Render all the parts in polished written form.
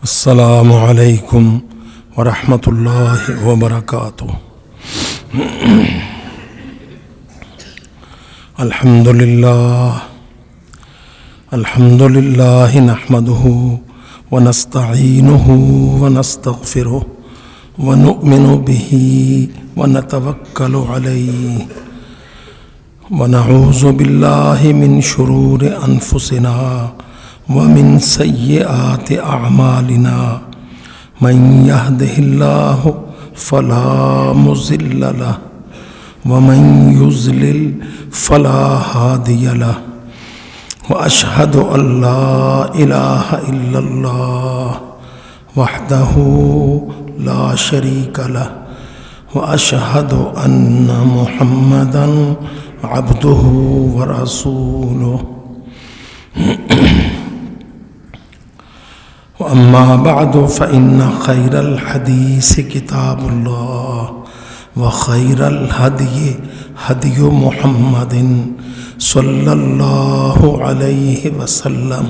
السلام علیکم ورحمۃ اللہ وبرکاتہ۔ الحمد للہ نحمده ونستعینه ونستغفره ونؤمن به ونتوکل علیہ ونعوذ باللہ من شرور انفسنا ومن سیئات اعمالنا من يهده الله فلا مضل له ومن يضلل فلا هادي له واشهد ان لا اله الا الله وحده لا شريك له واشهد ان محمدا عبده ورسوله وأما بعد فإن خير الحديث كتاب الله وخير الهدي هدي محمد صلى الله عليه وسلم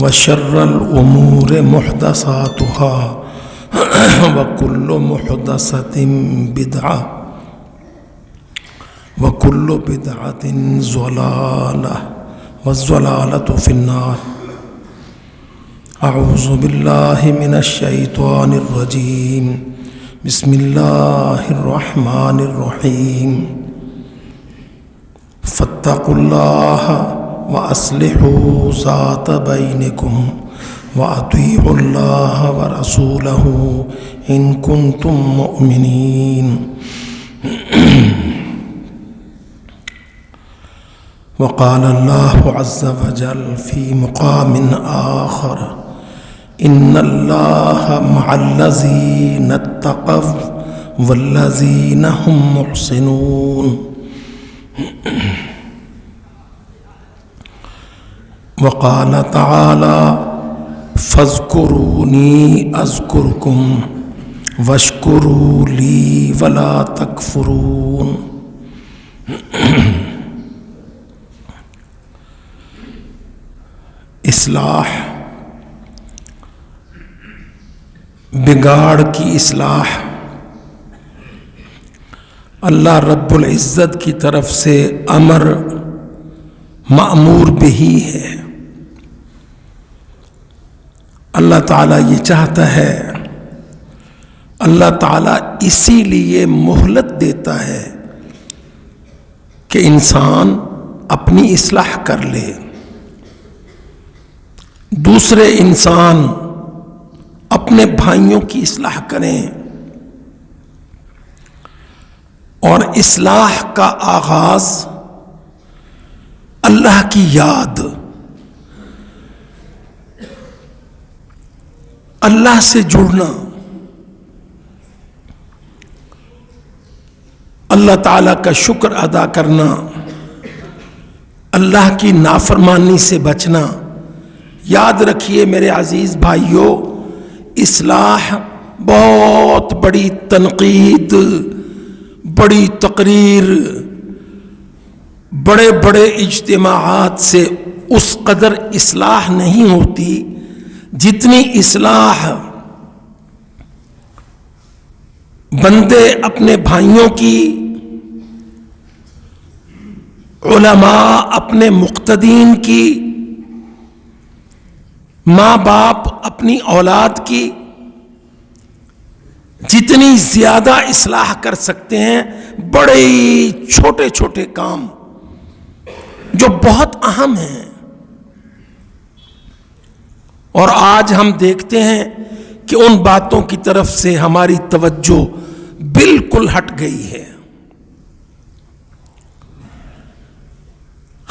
وشر الأمور محدثاتها وكل محدثة بدعة وكل بدعة ضلالة والضلالة في النار۔ اعوذ باللہ من الشیطان الرجیم، بسم اللہ الرحمن الرحیم۔ فاتقوا اللہ واصلحوا ذات بینکم واطیعوا اللہ ورسولہ ان کنتم مؤمنین۔ وقال اللہ عز وجل فی مقام آخر ان اللہ مع الذین اتقوا والذین هم محسنون۔ وقال تعالی فاذکرونی اذکرکم واشکروا لی ولا تکفرون۔ اصلاح، بگاڑ کی اصلاح اللہ رب العزت کی طرف سے امر مأمور بھی ہے۔ اللہ تعالیٰ یہ چاہتا ہے، اللہ تعالیٰ اسی لیے مہلت دیتا ہے کہ انسان اپنی اصلاح کر لے، دوسرے انسان اپنے بھائیوں کی اصلاح کریں، اور اصلاح کا آغاز اللہ کی یاد، اللہ سے جڑنا، اللہ تعالیٰ کا شکر ادا کرنا، اللہ کی نافرمانی سے بچنا۔ یاد رکھیے میرے عزیز بھائیوں، اصلاح بہت بڑی تنقید، بڑی تقریر، بڑے بڑے اجتماعات سے اس قدر اصلاح نہیں ہوتی جتنی اصلاح بندے اپنے بھائیوں کی، علماء اپنے مقتدین کی، ماں باپ اپنی اولاد کی، جتنی زیادہ اصلاح کر سکتے ہیں، بڑے چھوٹے چھوٹے کام جو بہت اہم ہیں۔ اور آج ہم دیکھتے ہیں کہ ان باتوں کی طرف سے ہماری توجہ بالکل ہٹ گئی ہے۔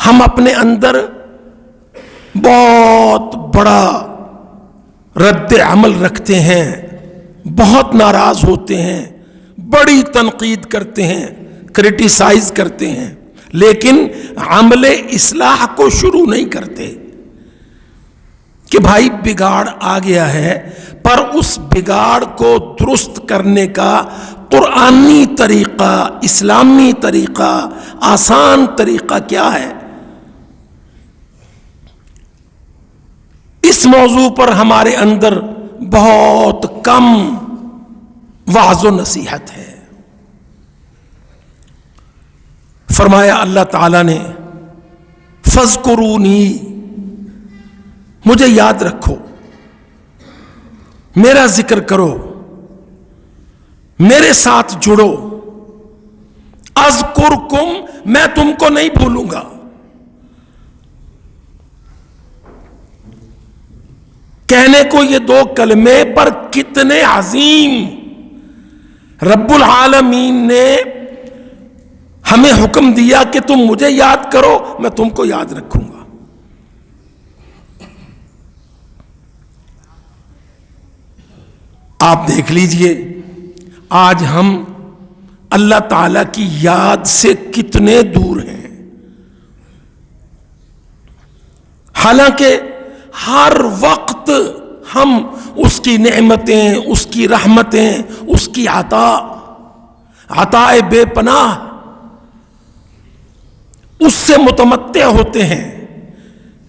ہم اپنے اندر بہت بڑا رد عمل رکھتے ہیں، بہت ناراض ہوتے ہیں، بڑی تنقید کرتے ہیں، کرٹیسائز کرتے ہیں، لیکن عمل اصلاح کو شروع نہیں کرتے کہ بھائی بگاڑ آ گیا ہے، پر اس بگاڑ کو درست کرنے کا قرآنی طریقہ، اسلامی طریقہ، آسان طریقہ کیا ہے؟ اس اس موضوع پر ہمارے اندر بہت کم وعظ و نصیحت ہے۔ فرمایا اللہ تعالیٰ نے فَاذْكُرُونِی، مجھے یاد رکھو، میرا ذکر کرو، میرے ساتھ جڑو، اذکرکم، میں تم کو نہیں بھولوں گا۔ کہنے کو یہ دو کلمے پر کتنے عظیم رب العالمین نے ہمیں حکم دیا کہ تم مجھے یاد کرو، میں تم کو یاد رکھوں گا۔ آپ دیکھ لیجئے آج ہم اللہ تعالی کی یاد سے کتنے دور ہیں، حالانکہ ہر وقت ہم اس کی نعمتیں، اس کی رحمتیں، اس کی عطا بے پناہ، اس سے متمتع ہوتے ہیں،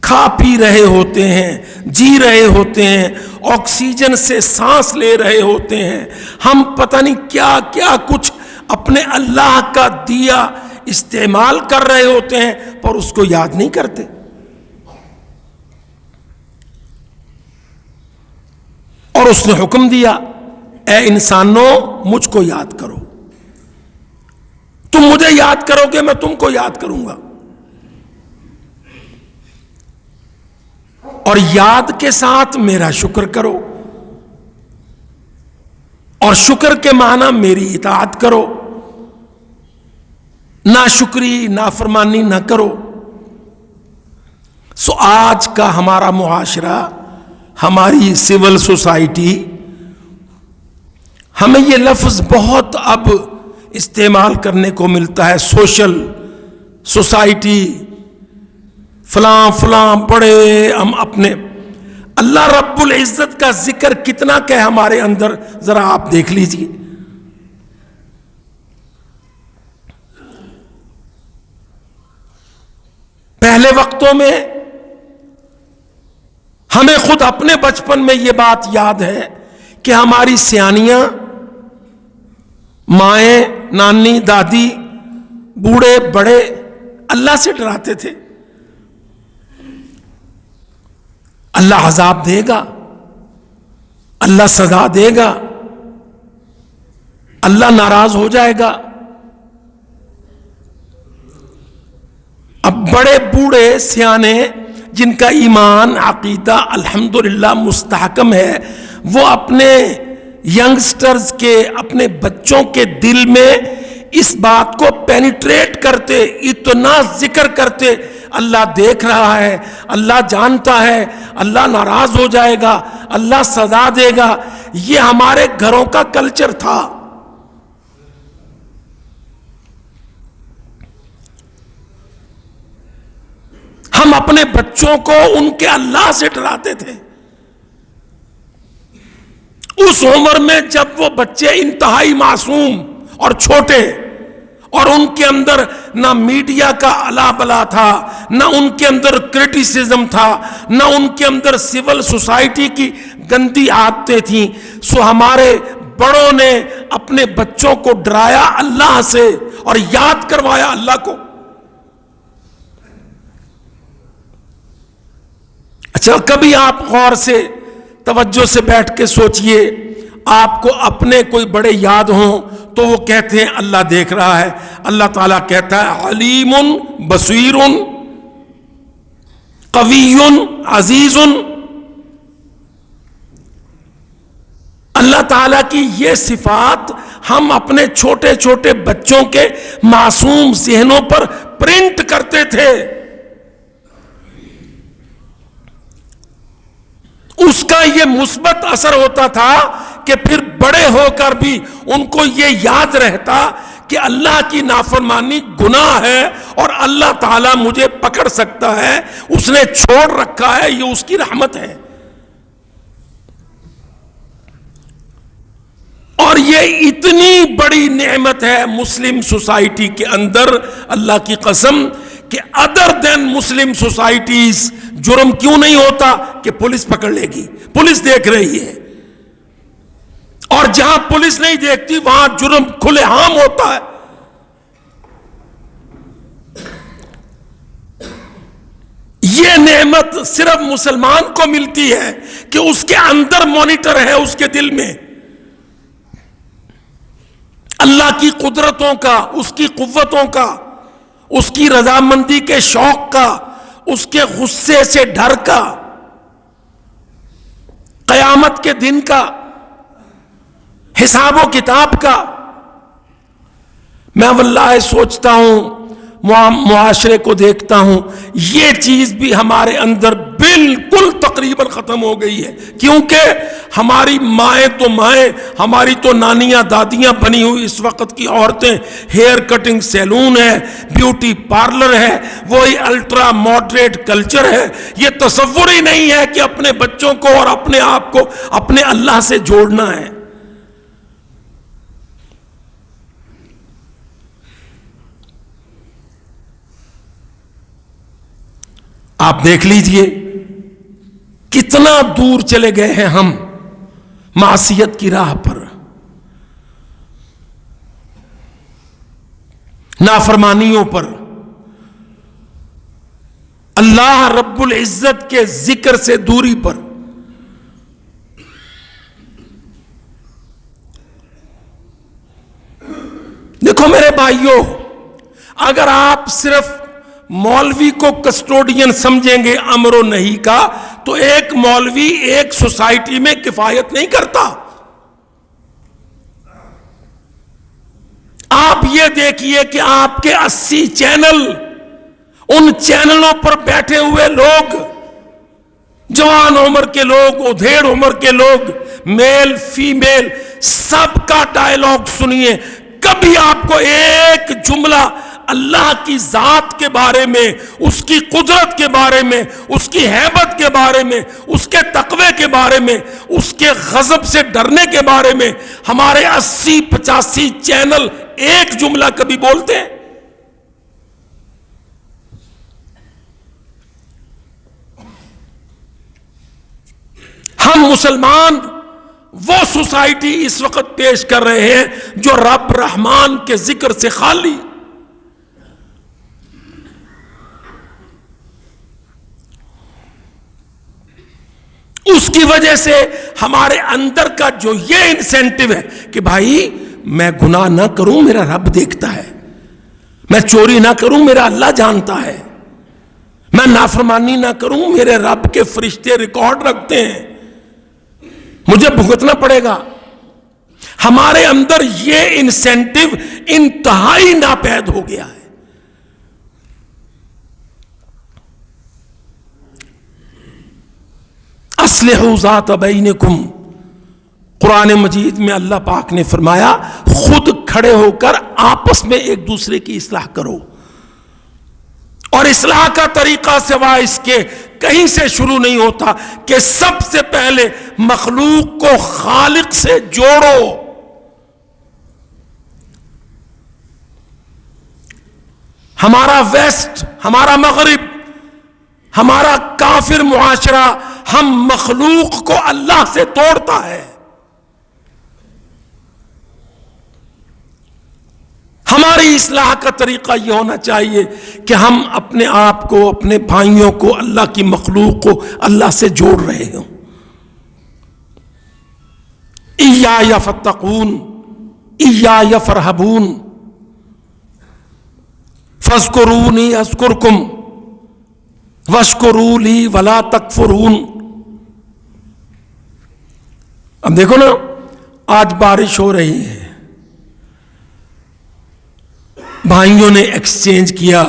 کھا پی رہے ہوتے ہیں، جی رہے ہوتے ہیں، آکسیجن سے سانس لے رہے ہوتے ہیں، ہم پتہ نہیں کیا کیا کچھ اپنے اللہ کا دیا استعمال کر رہے ہوتے ہیں، پر اس کو یاد نہیں کرتے۔ اور اس نے حکم دیا، اے انسانوں مجھ کو یاد کرو، تم مجھے یاد کرو گے میں تم کو یاد کروں گا۔ اور یاد کے ساتھ میرا شکر کرو، اور شکر کے معنی میری اطاعت کرو، ناشکری نافرمانی نہ کرو۔ سو آج کا ہمارا معاشرہ، ہماری سول سوسائٹی، ہمیں یہ لفظ بہت اب استعمال کرنے کو ملتا ہے، سوشل سوسائٹی، فلاں فلاں بڑے، ہم اپنے اللہ رب العزت کا ذکر کتنا کہ ہمارے اندر، ذرا آپ دیکھ لیجئے۔ پہلے وقتوں میں ہمیں خود اپنے بچپن میں یہ بات یاد ہے کہ ہماری سیانیاں، مائیں، نانی، دادی، بوڑھے بڑے اللہ سے ڈراتے تھے، اللہ عذاب دے گا، اللہ سزا دے گا، اللہ ناراض ہو جائے گا۔ اب بڑے بوڑھے سیانے جن کا ایمان عقیدہ الحمدللہ مستحکم ہے، وہ اپنے ینگسٹرز کے، اپنے بچوں کے دل میں اس بات کو پینیٹریٹ کرتے، اتنا ذکر کرتے، اللہ دیکھ رہا ہے، اللہ جانتا ہے، اللہ ناراض ہو جائے گا، اللہ سزا دے گا۔ یہ ہمارے گھروں کا کلچر تھا۔ ہم اپنے بچوں کو ان کے اللہ سے ڈراتے تھے۔ اس عمر میں جب وہ بچے انتہائی معصوم اور چھوٹے، اور ان کے اندر نہ میڈیا کا الا بلا تھا، نہ ان کے اندر کرٹیسزم تھا، نہ ان کے اندر سول سوسائٹی کی گندی عادتیں تھیں، سو ہمارے بڑوں نے اپنے بچوں کو ڈرایا اللہ سے اور یاد کروایا اللہ کو۔ اچھا، کبھی آپ غور سے توجہ سے بیٹھ کے سوچئے، آپ کو اپنے کوئی بڑے یاد ہوں تو وہ کہتے ہیں اللہ دیکھ رہا ہے۔ اللہ تعالیٰ کہتا ہے علیم بصیر قوی عزیز۔ اللہ تعالیٰ کی یہ صفات ہم اپنے چھوٹے چھوٹے بچوں کے معصوم ذہنوں پر پرنٹ کرتے تھے۔ اس کا یہ مثبت اثر ہوتا تھا کہ پھر بڑے ہو کر بھی ان کو یہ یاد رہتا کہ اللہ کی نافرمانی گناہ ہے اور اللہ تعالیٰ مجھے پکڑ سکتا ہے، اس نے چھوڑ رکھا ہے، یہ اس کی رحمت ہے۔ اور یہ اتنی بڑی نعمت ہے مسلم سوسائٹی کے اندر، اللہ کی قسم، کہ ادر دین مسلم سوسائٹیز جرم کیوں نہیں ہوتا؟ کہ پولیس پکڑ لے گی، پولیس دیکھ رہی ہے، اور جہاں پولیس نہیں دیکھتی وہاں جرم کھلے عام ہوتا ہے۔ یہ نعمت صرف مسلمان کو ملتی ہے کہ اس کے اندر مانیٹر ہے، اس کے دل میں اللہ کی قدرتوں کا، اس کی قوتوں کا، اس کی رضامندی کے شوق کا، اس کے غصے سے ڈر کا، قیامت کے دن کا، حساب و کتاب کا۔ میں واللہ سوچتا ہوں، معاشرے کو دیکھتا ہوں، یہ چیز بھی ہمارے اندر بالکل تقریباً ختم ہو گئی ہے، کیونکہ ہماری مائیں تو مائیں، ہماری تو نانیاں دادیاں بنی ہوئی اس وقت کی عورتیں ہیئر کٹنگ سیلون ہے، بیوٹی پارلر ہے، وہی الٹرا ماڈریٹ کلچر ہے۔ یہ تصور ہی نہیں ہے کہ اپنے بچوں کو اور اپنے آپ کو اپنے اللہ سے جوڑنا ہے۔ آپ دیکھ لیجئے کتنا دور چلے گئے ہیں ہم معصیت کی راہ پر، نافرمانیوں پر، اللہ رب العزت کے ذکر سے دوری پر۔ دیکھو میرے بھائیوں، اگر آپ صرف مولوی کو کسٹوڈین سمجھیں گے امر و نہی کا، تو ایک مولوی ایک سوسائٹی میں کفایت نہیں کرتا۔ آپ یہ دیکھیے کہ آپ کے 80 چینل، ان چینلوں پر بیٹھے ہوئے لوگ، جوان عمر کے لوگ، ادھیڑ عمر کے لوگ، میل فیمیل، سب کا ڈائلاگ سنیے، کبھی آپ کو ایک جملہ اللہ کی ذات کے بارے میں، اس کی قدرت کے بارے میں، اس کی ہیبت کے بارے میں، اس کے تقوی کے بارے میں، اس کے غضب سے ڈرنے کے بارے میں ہمارے 80-85 چینل ایک جملہ کبھی بولتے ہیں؟ ہم مسلمان وہ سوسائٹی اس وقت پیش کر رہے ہیں جو رب رحمان کے ذکر سے خالی۔ اس کی وجہ سے ہمارے اندر کا جو یہ انسینٹیو ہے کہ بھائی میں گناہ نہ کروں، میرا رب دیکھتا ہے، میں چوری نہ کروں، میرا اللہ جانتا ہے، میں نافرمانی نہ کروں، میرے رب کے فرشتے ریکارڈ رکھتے ہیں، مجھے بھگتنا پڑے گا۔ ہمارے اندر یہ انسینٹیو انتہائی ناپید ہو گیا ہے۔ اصلحوا ذات بینکم، قرآن مجید میں اللہ پاک نے فرمایا خود کھڑے ہو کر آپس میں ایک دوسرے کی اصلاح کرو، اور اصلاح کا طریقہ سوائے اس کے کہیں سے شروع نہیں ہوتا کہ سب سے پہلے مخلوق کو خالق سے جوڑو۔ ہمارا ویسٹ، ہمارا مغرب، ہمارا کافر معاشرہ ہم مخلوق کو اللہ سے توڑتا ہے۔ ہماری اصلاح کا طریقہ یہ ہونا چاہیے کہ ہم اپنے آپ کو، اپنے بھائیوں کو، اللہ کی مخلوق کو اللہ سے جوڑ رہے ہوں۔ ایایا فاتقون، ایایا فرحبون، فاذکرونی اذکرکم واشکروا لی ولا تکفرون۔ اب دیکھو نا، آج بارش ہو رہی ہے، بھائیوں نے ایکسچینج کیا،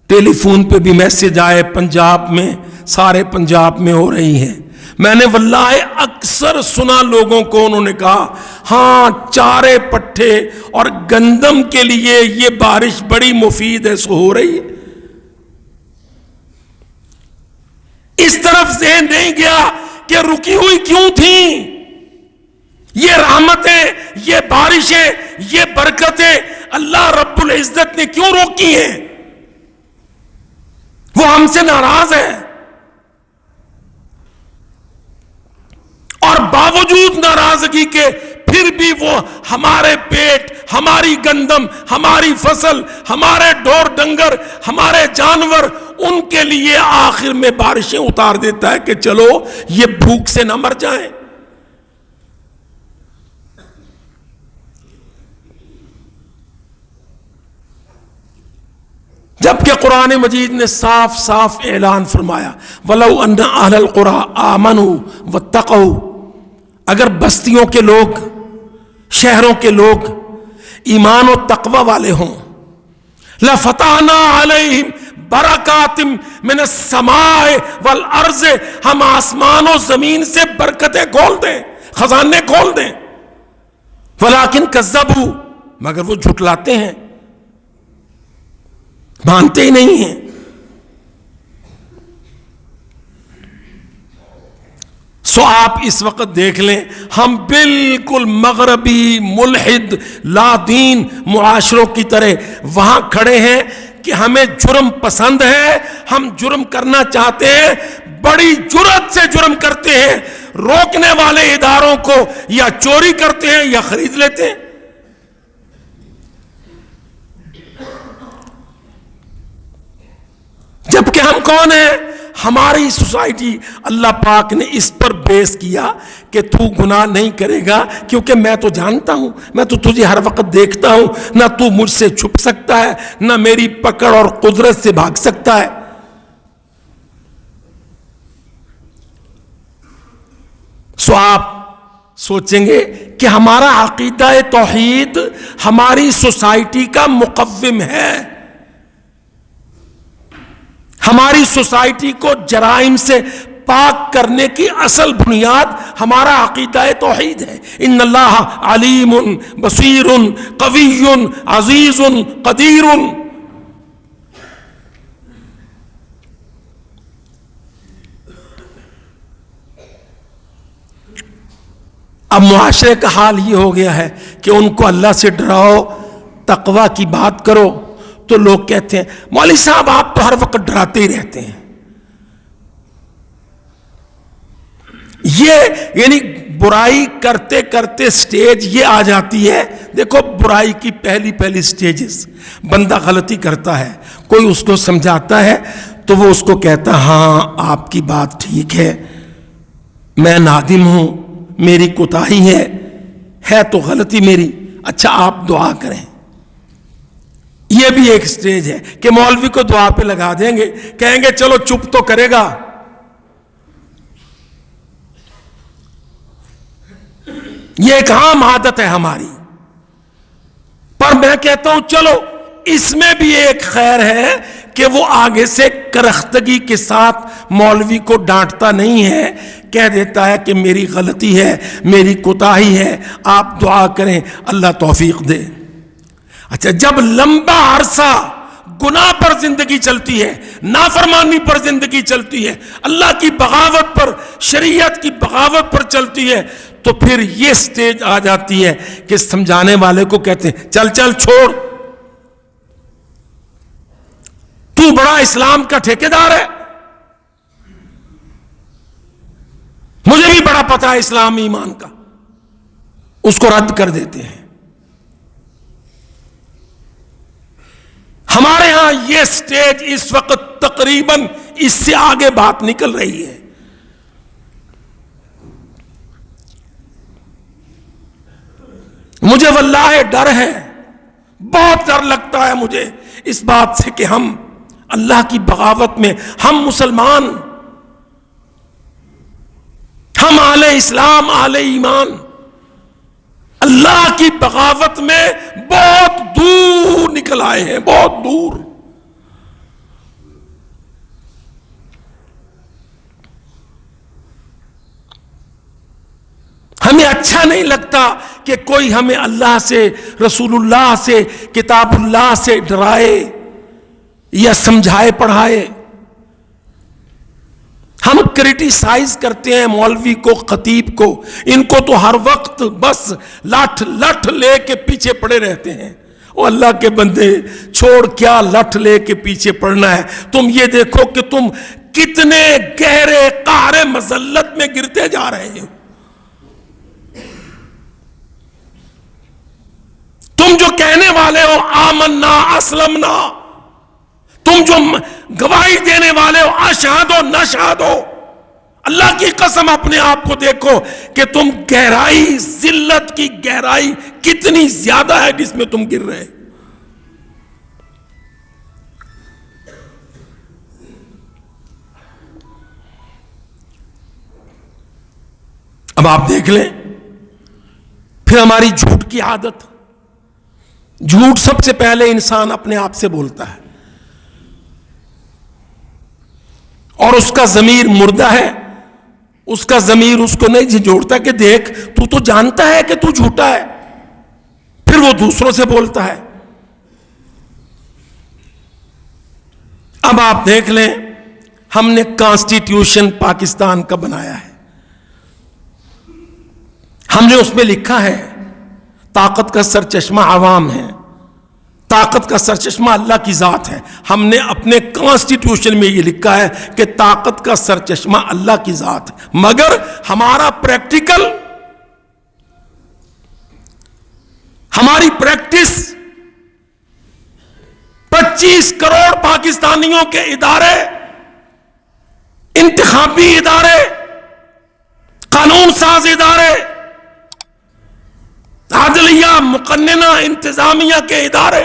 ٹیلی فون پہ بھی میسج آئے، پنجاب میں، سارے پنجاب میں ہو رہی ہیں۔ میں نے واللہ اکثر سنا لوگوں کو، انہوں نے کہا ہاں چارے پٹھے اور گندم کے لیے یہ بارش بڑی مفید ہے، سو ہو رہی ہے۔ اس طرف ذہن نہیں گیا کہ رکی ہوئی کیوں تھیں یہ رحمتیں، یہ بارشیں، یہ برکتیں اللہ رب العزت نے کیوں روکی ہیں؟ وہ ہم سے ناراض ہے، باوجود ناراضگی کے پھر بھی وہ ہمارے پیٹ، ہماری گندم، ہماری فصل، ہمارے ڈور ڈنگر، ہمارے جانور، ان کے لیے آخر میں بارشیں اتار دیتا ہے کہ چلو یہ بھوک سے نہ مر جائیں۔ جبکہ قرآن مجید نے صاف صاف اعلان فرمایا وَلَوْ أَنَّ أَهْلَ الْقُرَىٰ آمَنُوا وَاتَّقَوْا، اگر بستیوں کے لوگ، شہروں کے لوگ ایمان و تقوی والے ہوں، لَفَتَحْنَا عَلَيْهِمْ بَرَكَاتٍ مِّنَ السَّمَاءِ وَالْأَرْضِ، ہم آسمان و زمین سے برکتیں کھول دیں، خزانے کھول دیں۔ وَلَٰكِنْ كَذَّبُوا، مگر وہ جھٹلاتے ہیں، مانتے ہی نہیں ہیں۔ سو آپ اس وقت دیکھ لیں، ہم بالکل مغربی ملحد لا دین معاشروں کی طرح وہاں کھڑے ہیں کہ ہمیں جرم پسند ہے، ہم جرم کرنا چاہتے ہیں، بڑی جرات سے جرم کرتے ہیں، روکنے والے اداروں کو یا چوری کرتے ہیں یا خرید لیتے ہیں۔ جبکہ ہم کون ہیں؟ ہماری سوسائٹی اللہ پاک نے اس پر بیس کیا کہ تو گناہ نہیں کرے گا کیونکہ میں تو جانتا ہوں، میں تو تجھے ہر وقت دیکھتا ہوں، نہ تو مجھ سے چھپ سکتا ہے، نہ میری پکڑ اور قدرت سے بھاگ سکتا ہے۔ سو آپ سوچیں گے کہ ہمارا عقیدہ توحید ہماری سوسائٹی کا مقوم ہے، ہماری سوسائٹی کو جرائم سے پاک کرنے کی اصل بنیاد ہمارا عقیدہ توحید ہے۔ ان اللہ علیم بصیر قوی عزیز قدیر۔ اب معاشرے کا حال یہ ہو گیا ہے کہ ان کو اللہ سے ڈراؤ، تقوی کی بات کرو تو لوگ کہتے ہیں مولوی صاحب آپ تو ہر وقت ڈراتے ہی رہتے ہیں۔ یہ یعنی برائی کرتے کرتے سٹیج یہ آ جاتی ہے، دیکھو برائی کی پہلی سٹیجز، بندہ غلطی کرتا ہے، کوئی اس کو سمجھاتا ہے تو وہ اس کو کہتا ہاں آپ کی بات ٹھیک ہے، میں نادم ہوں، میری کوتاہی ہے تو غلطی میری، اچھا آپ دعا کریں۔ یہ بھی ایک سٹیج ہے کہ مولوی کو دعا پہ لگا دیں گے، کہیں گے چلو چپ تو کرے گا۔ یہ ایک عام عادت ہے ہماری، پر میں کہتا ہوں چلو اس میں بھی ایک خیر ہے کہ وہ آگے سے کرختگی کے ساتھ مولوی کو ڈانٹتا نہیں ہے، کہہ دیتا ہے کہ میری غلطی ہے، میری کوتاہی ہے، آپ دعا کریں اللہ توفیق دے۔ اچھا جب لمبا عرصہ گناہ پر زندگی چلتی ہے، نافرمانی پر زندگی چلتی ہے، اللہ کی بغاوت پر، شریعت کی بغاوت پر چلتی ہے، تو پھر یہ سٹیج آ جاتی ہے کہ سمجھانے والے کو کہتے ہیں چل چھوڑ، تو بڑا اسلام کا ٹھیکیدار ہے، مجھے بھی بڑا پتہ ہے اسلام ایمان کا، اس کو رد کر دیتے ہیں۔ ہمارے ہاں یہ سٹیج اس وقت تقریباً اس سے آگے بات نکل رہی ہے۔ مجھے واللہ ڈر ہے، بہت ڈر لگتا ہے مجھے اس بات سے کہ ہم اللہ کی بغاوت میں، ہم مسلمان، ہم اہل اسلام، اہل ایمان، اللہ کی بغاوت میں بہت دور نکل آئے ہیں، بہت دور۔ ہمیں اچھا نہیں لگتا کہ کوئی ہمیں اللہ سے، رسول اللہ سے، کتاب اللہ سے ڈرائے یا سمجھائے پڑھائے۔ ہم کرٹیسائز کرتے ہیں مولوی کو، خطیب کو، ان کو تو ہر وقت بس لٹھ لے کے پیچھے پڑے رہتے ہیں۔ او اللہ کے بندے چھوڑ، کیا لٹھ لے کے پیچھے پڑنا ہے، تم یہ دیکھو کہ تم کتنے گہرے قعر مذلت میں گرتے جا رہے ہو۔ تم جو کہنے والے ہو آمنا اسلمنا، تم جو گواہی دینے والے ہو اشہدو نشہدو، اللہ کی قسم اپنے آپ کو دیکھو کہ تم گہرائی، ذلت کی گہرائی کتنی زیادہ ہے جس میں تم گر رہے۔ اب آپ دیکھ لیں، پھر ہماری جھوٹ کی عادت، جھوٹ سب سے پہلے انسان اپنے آپ سے بولتا ہے، اور اس کا ضمیر مردہ ہے، اس کا ضمیر اس کو نہیں جھنجھوڑتا کہ دیکھ تو جانتا ہے کہ تو جھوٹا ہے، پھر وہ دوسروں سے بولتا ہے۔ اب آپ دیکھ لیں، ہم نے کانسٹیٹیوشن پاکستان کا بنایا ہے، ہم نے اس میں لکھا ہے طاقت کا سرچشمہ عوام ہے، طاقت کا سرچشمہ اللہ کی ذات ہے۔ ہم نے اپنے کانسٹیٹیوشن میں یہ لکھا ہے کہ طاقت کا سرچشمہ اللہ کی ذات ہے، مگر ہمارا پریکٹیکل، ہماری پریکٹس 25 کروڑ پاکستانیوں کے ادارے، انتخابی ادارے، قانون ساز ادارے، عدلیہ، مقننہ، انتظامیہ کے ادارے،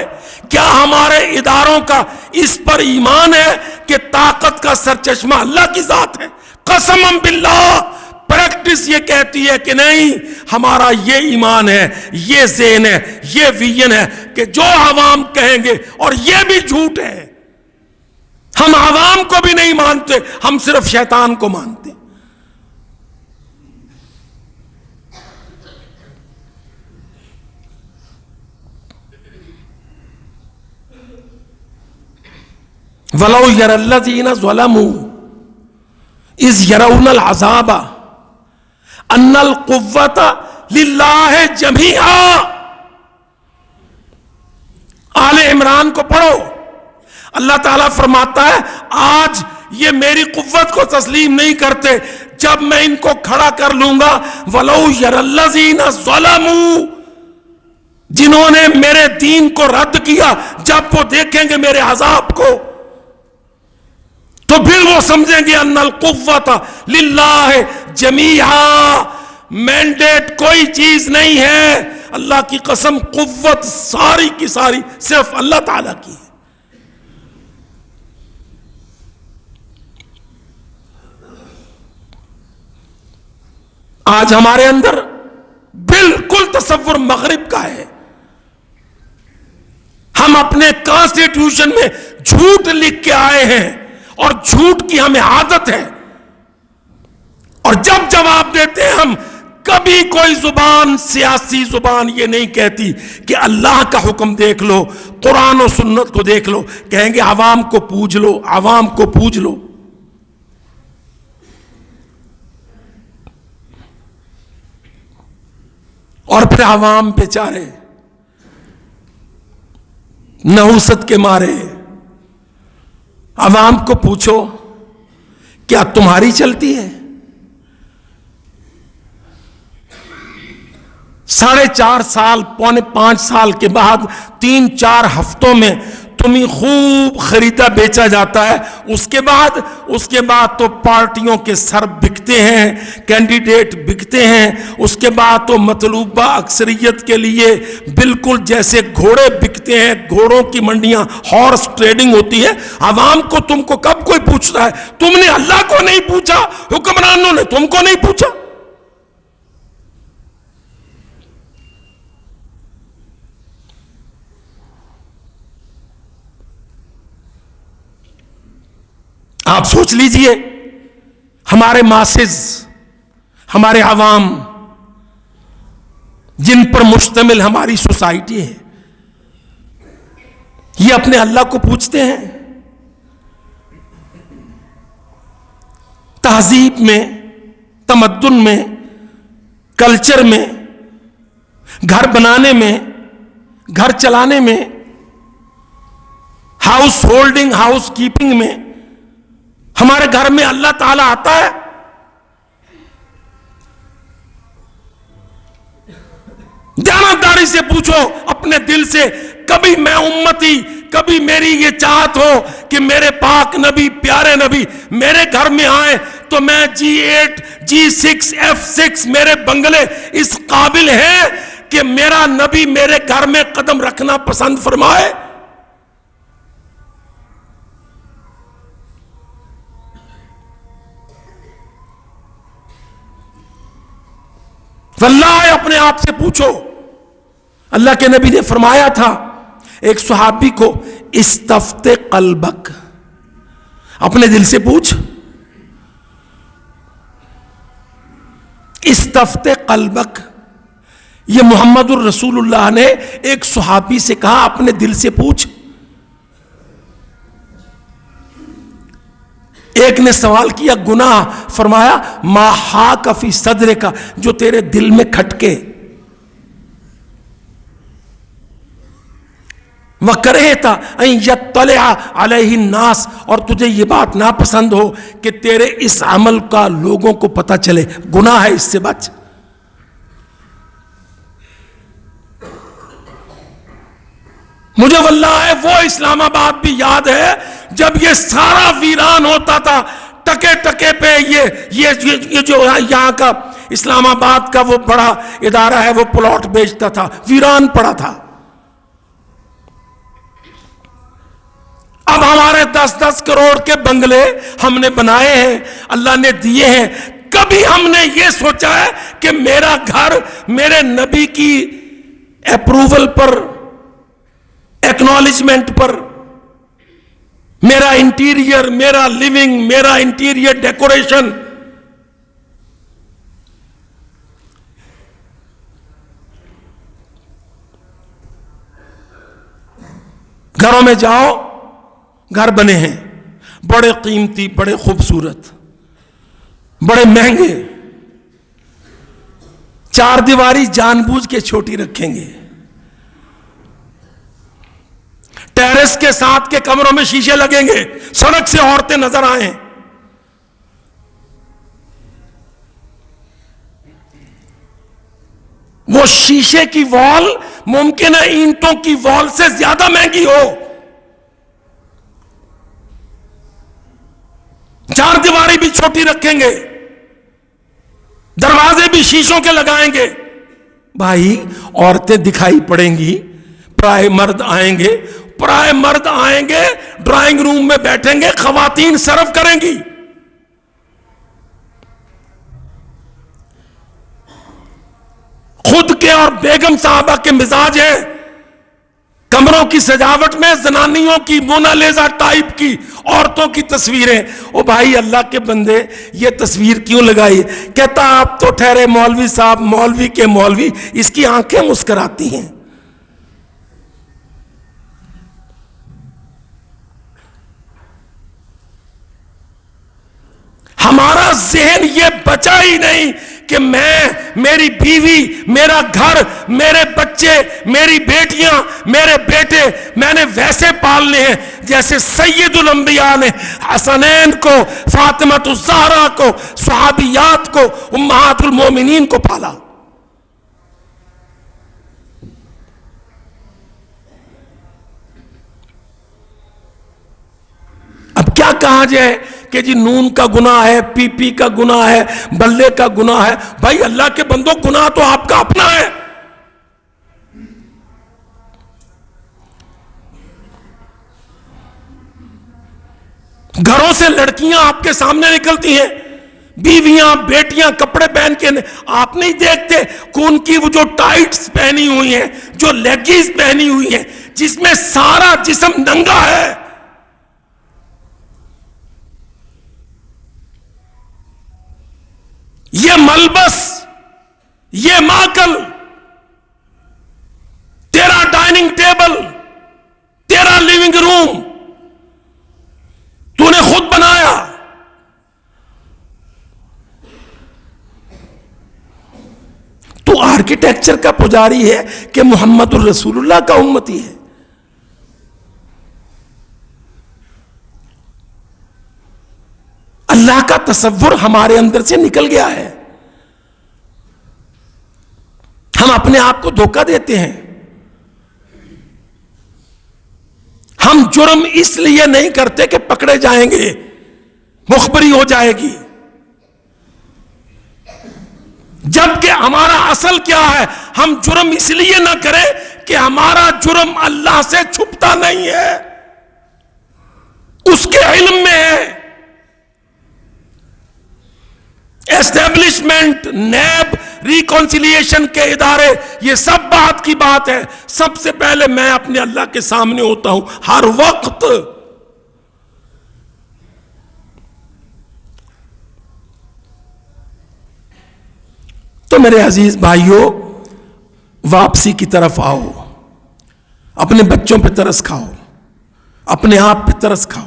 کیا ہمارے اداروں کا اس پر ایمان ہے کہ طاقت کا سرچشمہ اللہ کی ذات ہے؟ قسم باللہ پریکٹس یہ کہتی ہے کہ نہیں، ہمارا یہ ایمان ہے، یہ ذہن ہے، یہ ویژن ہے کہ جو عوام کہیں گے، اور یہ بھی جھوٹ ہے، ہم عوام کو بھی نہیں مانتے، ہم صرف شیطان کو مانتے۔ وَلَوْ يَرَى الَّذِينَ ظَلَمُوا إِذْ يَرَوْنَ الْعَذَابَ أَنَّ الْقُوَّةَ لِلَّهِ جَمِيعًا۔ آل عمران کو پڑھو، اللہ تعالیٰ فرماتا ہے آج یہ میری قوت کو تسلیم نہیں کرتے، جب میں ان کو کھڑا کر لوں گا۔ وَلَوْ يَرَى الَّذِينَ ظَلَمُوا، جنہوں نے میرے دین کو رد کیا، جب وہ دیکھیں گے میرے عذاب کو تو پھر وہ سمجھیں گے ان القوت للہ جمیعا، مینڈیٹ کوئی چیز نہیں ہے، اللہ کی قسم قوت ساری کی ساری صرف اللہ تعالیٰ کی ہے۔ آج ہمارے اندر بالکل تصور مغرب کا ہے، ہم اپنے کانسٹیٹیوشن میں جھوٹ لکھ کے آئے ہیں، اور جھوٹ کی ہمیں عادت ہے، اور جب جواب دیتے ہیں ہم، کبھی کوئی زبان، سیاسی زبان یہ نہیں کہتی کہ اللہ کا حکم دیکھ لو، قرآن و سنت کو دیکھ لو، کہیں گے عوام کو پوچھ لو، عوام کو پوچھ لو۔ اور پھر عوام بیچارے نحوست کے مارے، عوام کو پوچھو کیا تمہاری چلتی ہے؟ 4.5 سال، 4.5 سال کے بعد 3-4 ہفتوں میں تمہیں خوب خریدا بیچا جاتا ہے، اس کے بعد تو پارٹیوں کے سر بکتے ہیں، کینڈیڈیٹ بکتے ہیں، اس کے بعد تو مطلوبہ اکثریت کے لیے بالکل جیسے گھوڑے بکتے ہیں، گھوڑوں کی منڈیاں، ہارس ٹریڈنگ ہوتی ہے۔ عوام کو تم کو کب کوئی پوچھتا ہے؟ تم نے اللہ کو نہیں پوچھا، حکمرانوں نے تم کو نہیں پوچھا۔ آپ سوچ لیجئے، ہمارے ماسز، ہمارے عوام جن پر مشتمل ہماری سوسائٹی ہے، یہ اپنے اللہ کو پوچھتے ہیں؟ تہذیب میں، تمدن میں، کلچر میں، گھر بنانے میں، گھر چلانے میں، ہاؤس ہولڈنگ، ہاؤس کیپنگ میں ہمارے گھر میں اللہ تعالیٰ آتا ہے؟ دیانتداری سے پوچھو اپنے دل سے، کبھی میں امتی، کبھی میری یہ چاہت ہو کہ میرے پاک نبی، پیارے نبی میرے گھر میں آئے تو میں G8 G6 F6 میرے بنگلے اس قابل ہیں کہ میرا نبی میرے گھر میں قدم رکھنا پسند فرمائے؟ واللہ اپنے آپ سے پوچھو۔ اللہ کے نبی نے فرمایا تھا ایک صحابی کو، استفت قلبک، اپنے دل سے پوچھ، استفت قلبک۔ یہ محمد الرسول اللہ نے ایک صحابی سے کہا اپنے دل سے پوچھ۔ ایک نے سوال کیا گناہ، فرمایا ما حاک فی صدرک، جو تیرے دل میں کھٹکے، وَكَرِهْتَ أَن يَطَّلِعَ عَلَيْهِ النَّاسِ، اور تجھے یہ بات ناپسند ہو کہ تیرے اس عمل کا لوگوں کو پتہ چلے، گناہ ہے، اس سے بچ۔ مجھے واللہ ہے وہ اسلام آباد بھی یاد ہے جب یہ سارا ویران ہوتا تھا، ٹکے ٹکے پہ یہ جو یہاں کا اسلام آباد کا وہ بڑا ادارہ ہے وہ پلاٹ بیچتا تھا، ویران پڑا تھا۔ اب ہمارے 10-10 کروڑ کے بنگلے ہم نے بنائے ہیں، اللہ نے دیے ہیں، کبھی ہم نے یہ سوچا ہے کہ میرا گھر میرے نبی کی اپروول پر، ایکنالجمنٹ پر، میرا انٹیریئر، میرا لیونگ، میرا انٹیریئر ڈیکوریشن، گھروں میں جاؤ، گھر بنے ہیں بڑے قیمتی، بڑے خوبصورت، بڑے مہنگے، چار دیواری جان بوجھ کے چھوٹی رکھیں گے، ٹیرس کے ساتھ کے کمروں میں شیشے لگیں گے، سڑک سے عورتیں نظر آئیں۔ وہ شیشے کی وال ممکن ہے اینٹوں کی وال سے زیادہ مہنگی ہو، چار دیواری بھی چھوٹی رکھیں گے، دروازے بھی شیشوں کے لگائیں گے۔ بھائی عورتیں دکھائی پڑیں گی، پرائے مرد آئیں گے، پرائے مرد آئیں گے، ڈرائنگ روم میں بیٹھیں گے، خواتین سرو کریں گی۔ خود کے اور بیگم صاحبہ کے مزاج ہیں کمروں کی سجاوٹ میں زنانیوں کی مونالیزا ٹائپ کی عورتوں کی تصویریں۔ او بھائی اللہ کے بندے یہ تصویر کیوں لگائی؟ کہتا آپ تو ٹھہرے مولوی صاحب، مولوی کے مولوی، اس کی آنکھیں مسکراتی ہیں۔ ہمارا ذہن یہ بچا ہی نہیں کہ میں، میری بیوی، میرا گھر، میرے بچے، میری بیٹیاں، میرے بیٹے میں نے ویسے پالنے ہیں جیسے سید الانبیاء نے حسنین کو، فاطمہ الزہرا کو، صحابیات کو، امہات المومنین کو پالا۔ اب کیا کہا جائے کہ جی نون کا گناہ ہے، پی پی کا گناہ ہے، بلے کا گناہ ہے؟ بھائی اللہ کے بندوں گناہ تو آپ کا اپنا ہے۔ گھروں سے لڑکیاں آپ کے سامنے نکلتی ہیں، بیویاں، بیٹیاں کپڑے پہن کے، آپ نہیں دیکھتے کہ ان کی وہ جو ٹائٹس پہنی ہوئی ہیں، جو لیگیز پہنی ہوئی ہیں، جس میں سارا جسم ننگا ہے۔ یہ ملبس، یہ ماکل، تیرا ڈائننگ ٹیبل، تیرا لیونگ روم تو نے خود بنایا۔ تو آرکیٹیکچر کا پجاری ہے کہ محمد الرسول اللہ کا امتی ہے؟ اللہ کا تصور ہمارے اندر سے نکل گیا ہے۔ ہم اپنے آپ کو دھوکہ دیتے ہیں. ہم جرم اس لیے نہیں کرتے کہ پکڑے جائیں گے، مخبری ہو جائے گی، جبکہ ہمارا اصل کیا ہے؟ ہم جرم اس لیے نہ کریں کہ ہمارا جرم اللہ سے چھپتا نہیں ہے، اس کے علم میں ہے. اسٹیبلشمنٹ، نیب، ریکنسیلیشن کے ادارے، یہ سب بات کی بات ہے. سب سے پہلے میں اپنے اللہ کے سامنے ہوتا ہوں ہر وقت. تو میرے عزیز بھائیوں، واپسی کی طرف آؤ. اپنے بچوں پہ ترس کھاؤ، اپنے آپ پہ ترس کھاؤ.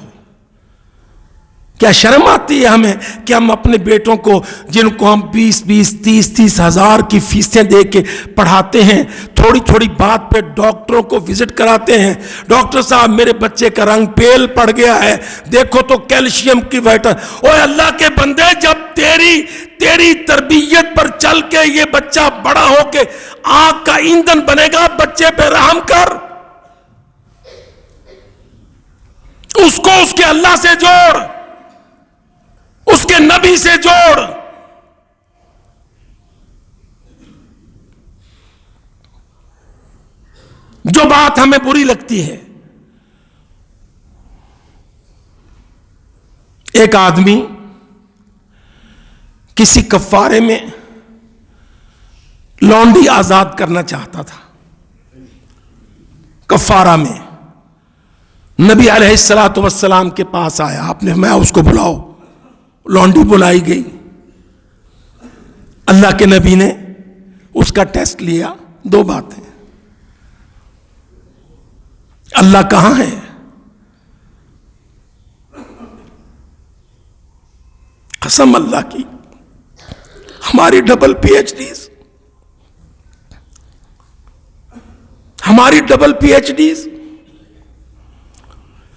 کیا شرم آتی ہے ہمیں کہ ہم اپنے بیٹوں کو، جن کو ہم 20 30 ہزار کی فیسیں دے کے پڑھاتے ہیں، تھوڑی تھوڑی بات پہ ڈاکٹروں کو وزٹ کراتے ہیں. ڈاکٹر صاحب میرے بچے کا رنگ پیل پڑ گیا ہے، دیکھو تو کیلشیم کی وٹامن. اوے اللہ کے بندے، جب تیری تربیت پر چل کے یہ بچہ بڑا ہو کے آگ کا ایندھن بنے گا، بچے پہ رحم کر. اس کو اس کے اللہ سے جوڑ، اس کے نبی سے جوڑ. جو بات ہمیں بری لگتی ہے، ایک آدمی کسی کفارے میں لونڈی آزاد کرنا چاہتا تھا. کفارہ میں نبی علیہ الصلوۃ والسلام کے پاس آیا، آپ نے فرمایا اس کو بلاؤ. لونڈی بلائی گئی. اللہ کے نبی نے اس کا ٹیسٹ لیا. دو باتیں: اللہ کہاں ہے؟ قسم اللہ کی، ہماری ڈبل پی ایچ ڈیز،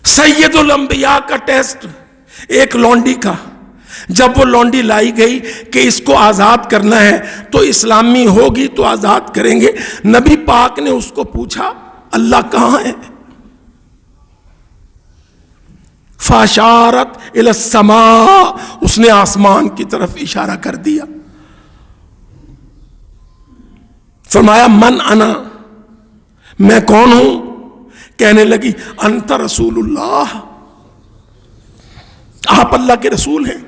سید الانبیاء کا ٹیسٹ ایک لونڈی کا. جب وہ لونڈی لائی گئی کہ اس کو آزاد کرنا ہے تو اسلامی ہوگی تو آزاد کریں گے، نبی پاک نے اس کو پوچھا اللہ کہاں ہے؟ فاشارت الی السماء، اس نے آسمان کی طرف اشارہ کر دیا. فرمایا من انا، میں کون ہوں؟ کہنے لگی انت رسول اللہ، آپ اللہ کے رسول ہیں.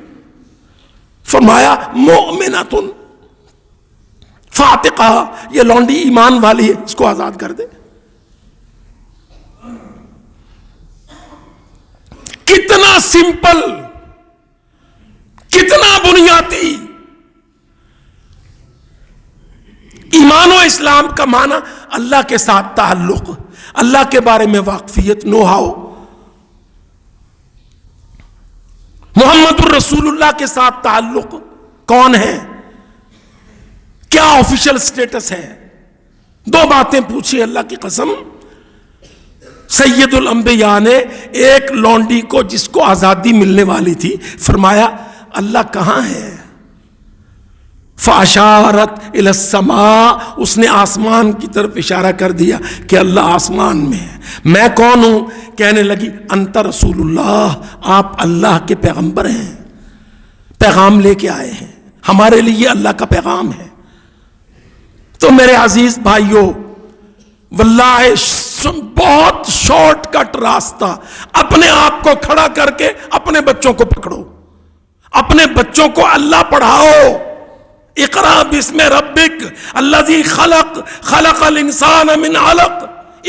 فرمایا مؤمنۃ فاتقہ، یہ لونڈی ایمان والی ہے، اس کو آزاد کر دے. کتنا سمپل، کتنا بنیادی. ایمان و اسلام کا معنی اللہ کے ساتھ تعلق، اللہ کے بارے میں واقفیت، نو ہاؤ. محمد الرسول اللہ کے ساتھ تعلق، کون ہے، کیا آفیشل سٹیٹس ہے. دو باتیں پوچھی اللہ کی قسم. سید الانبیاء نے ایک لونڈی کو، جس کو آزادی ملنے والی تھی، فرمایا اللہ کہاں ہے؟ فاشارت الی السماء، اس نے آسمان کی طرف اشارہ کر دیا کہ اللہ آسمان میں ہے. میں کون ہوں؟ کہنے لگی انت رسول اللہ، آپ اللہ کے پیغمبر ہیں، پیغام لے کے آئے ہیں، ہمارے لیے اللہ کا پیغام ہے. تو میرے عزیز بھائیوں، واللہ بہت شارٹ کٹ راستہ، اپنے آپ کو کھڑا کر کے اپنے بچوں کو پکڑو، اپنے بچوں کو اللہ پڑھاؤ. اقرا بسم ربک الذی خلق، خلق الانسان من علق،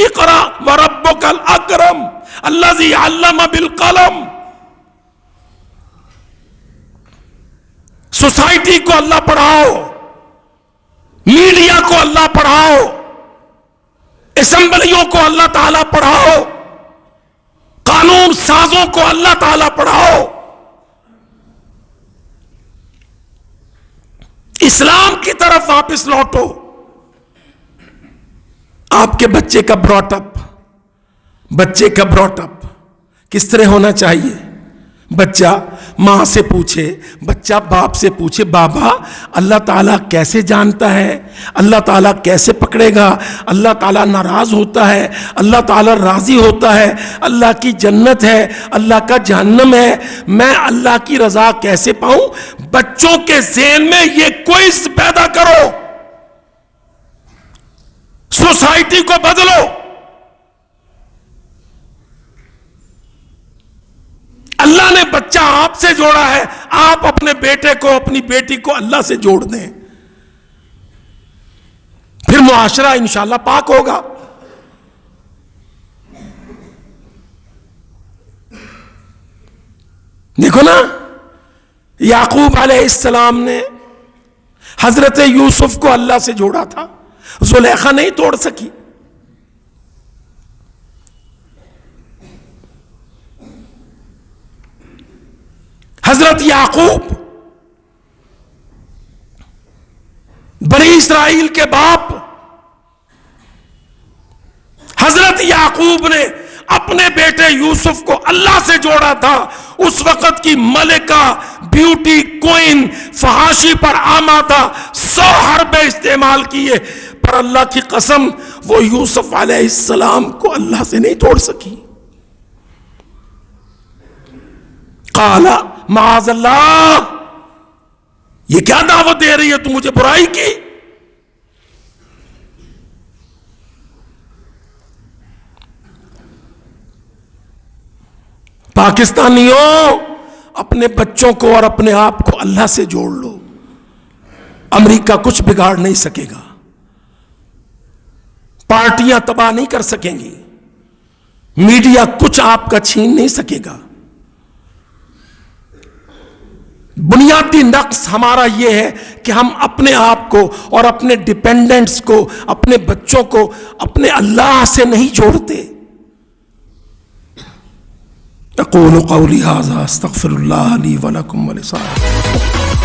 اقرا وربک الاکرم الذی علم بالقلم. سوسائٹی کو اللہ پڑھاؤ، میڈیا کو اللہ پڑھاؤ، اسمبلیوں کو اللہ تعالیٰ پڑھاؤ، قانون سازوں کو اللہ تعالیٰ پڑھاؤ. اسلام کی طرف واپس لوٹو. آپ کے بچے کا براٹ اپ کس طرح ہونا چاہیے؟ بچہ ماں سے پوچھے، بچہ باپ سے پوچھے بابا اللہ تعالیٰ کیسے جانتا ہے، اللہ تعالیٰ کیسے پکڑے گا، اللہ تعالیٰ ناراض ہوتا ہے، اللہ تعالیٰ راضی ہوتا ہے، اللہ کی جنت ہے، اللہ کا جہنم ہے، میں اللہ کی رضا کیسے پاؤں؟ بچوں کے ذہن میں یہ کوئز پیدا کرو، سوسائٹی کو بدلو۔ اللہ نے بچہ آپ سے جوڑا ہے، آپ اپنے بیٹے کو اپنی بیٹی کو اللہ سے جوڑ دیں، پھر معاشرہ انشاءاللہ پاک ہوگا۔ دیکھو نا، یعقوب علیہ السلام نے حضرت یوسف کو اللہ سے جوڑا تھا، زلیخا نہیں توڑ سکی۔ حضرت یعقوب بنی اسرائیل کے باپ، حضرت یعقوب نے اپنے بیٹے یوسف کو اللہ سے جوڑا تھا۔ اس وقت کی ملکہ، بیوٹی کوئن، فحاشی پر آمادہ 100 حربیں استعمال کیے، پر اللہ کی قسم وہ یوسف علیہ السلام کو اللہ سے نہیں توڑ سکی۔ قال معاذ اللہ، یہ کیا دعوت دے رہی ہے تو مجھے برائی کی؟ پاکستانیوں، اپنے بچوں کو اور اپنے آپ کو اللہ سے جوڑ لو، امریکہ کچھ بگاڑ نہیں سکے گا، پارٹیاں تباہ نہیں کر سکیں گی، میڈیا کچھ آپ کا چھین نہیں سکے گا۔ بنیادی نقص ہمارا یہ ہے کہ ہم اپنے آپ کو اور اپنے ڈیپینڈنٹس کو، اپنے بچوں کو اپنے اللہ سے نہیں جوڑتے۔ اقول قولی ھذا استغفر اللہ لی ولکم ولسائر